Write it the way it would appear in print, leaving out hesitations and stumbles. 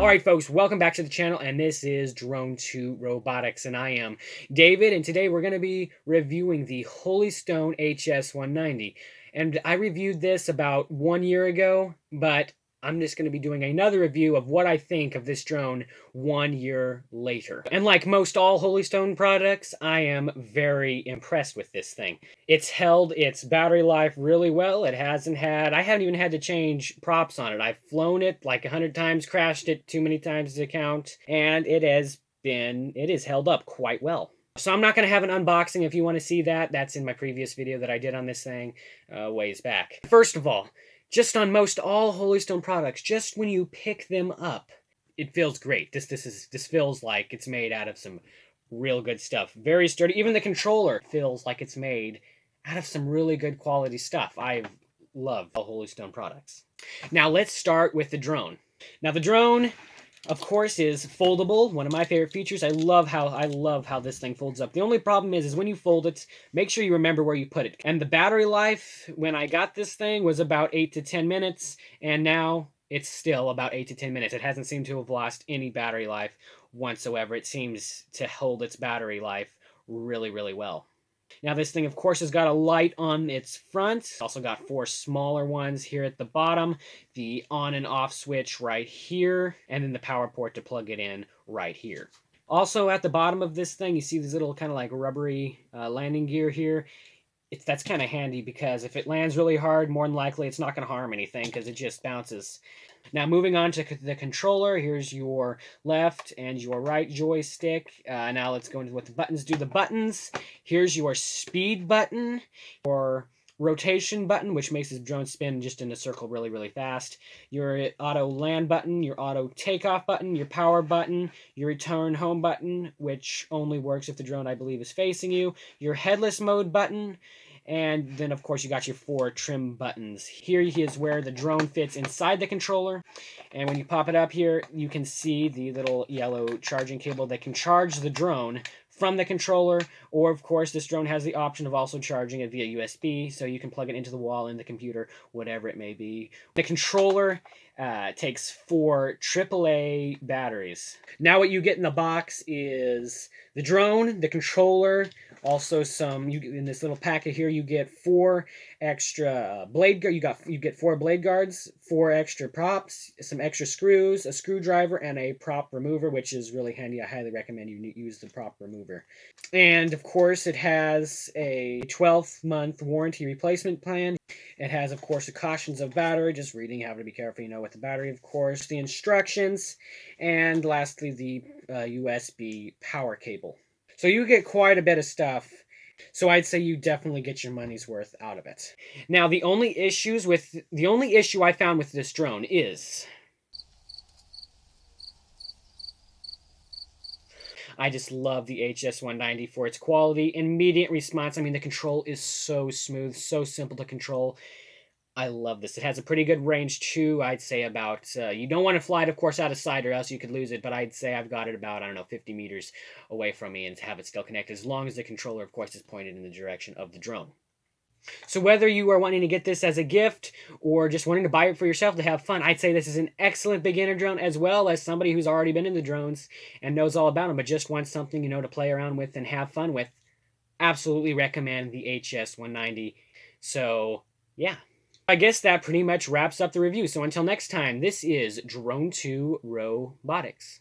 Alright folks, welcome back to the channel, and this is Drone 2 Robotics, and I am David, and today we're going to be reviewing the Holystone hs190. And I reviewed this about 1 year ago, but I'm just going to be doing another review of what I think of this drone 1 year later. And like most all Holystone products, I am very impressed with this thing. It's held its battery life really well. I haven't even had to change props on it. I've flown it like 100 times, crashed it too many times to count, and it has held up quite well. So I'm not going to have an unboxing. If you want to see that, that's in my previous video that I did on this thing ways back. First of all, just on most all Holystone products, just when you pick them up, it feels great. This feels like it's made out of some real good stuff. Very sturdy. Even the controller feels like it's made out of some really good quality stuff. I love all Holystone products. Now let's start with the drone. Now the drone, of course, is foldable. One of my favorite features. I love how this thing folds up. The only problem is when you fold it, make sure you remember where you put it. And the battery life when I got this thing was about 8 to 10 minutes, and now it's still about 8 to 10 minutes. It hasn't seemed to have lost any battery life whatsoever. It seems to hold its battery life really, really well. Now this thing, of course, has got a light on its front. It's also got 4 smaller ones here at the bottom, the on and off switch right here, and then the power port to plug it in right here. Also at the bottom of this thing, you see this little kind of like rubbery landing gear here. That's kind of handy because if it lands really hard, more than likely it's not going to harm anything because it just bounces. Now moving on to the controller, here's your left and your right joystick. Now let's go into what the buttons do. The buttons, here's your speed button, your rotation button, which makes this drone spin just in a circle really, really fast. Your auto land button, your auto takeoff button, your power button, your return home button, which only works if the drone, I believe, is facing you, your headless mode button, and then, of course, you got your 4 trim buttons. Here is where the drone fits inside the controller. And when you pop it up here, you can see the little yellow charging cable that can charge the drone from the controller. Or, of course, this drone has the option of also charging it via USB, so you can plug it into the wall, in the computer, whatever it may be. The controller takes 4 AAA batteries. Now what you get in the box is the drone, the controller, also in this little packet here, you get 4 extra blade guards. You get 4 blade guards, 4 extra props, some extra screws, a screwdriver, and a prop remover, which is really handy. I highly recommend you use the prop remover. And of course, it has a 12-month warranty replacement plan. It has, of course, the cautions of battery, just reading, having to be careful, with the battery, of course, the instructions, and lastly, the USB power cable. So you get quite a bit of stuff. So I'd say you definitely get your money's worth out of it. Now, the only issue I found with this drone is I just love the hs190 for its quality, immediate response. I mean, the control is so smooth, so simple to control. I love this. It has a pretty good range too. I'd say about, you don't want to fly it, of course, out of sight or else you could lose it, but I'd say I've got it about, 50 meters away from me and have it still connected, as long as the controller, of course, is pointed in the direction of the drone. So whether you are wanting to get this as a gift or just wanting to buy it for yourself to have fun, I'd say this is an excellent beginner drone, as well as somebody who's already been into drones and knows all about them, but just wants something, to play around with and have fun with. Absolutely recommend the hs190. So, yeah. I guess that pretty much wraps up the review. So until next time, this is Drone 2 Robotics.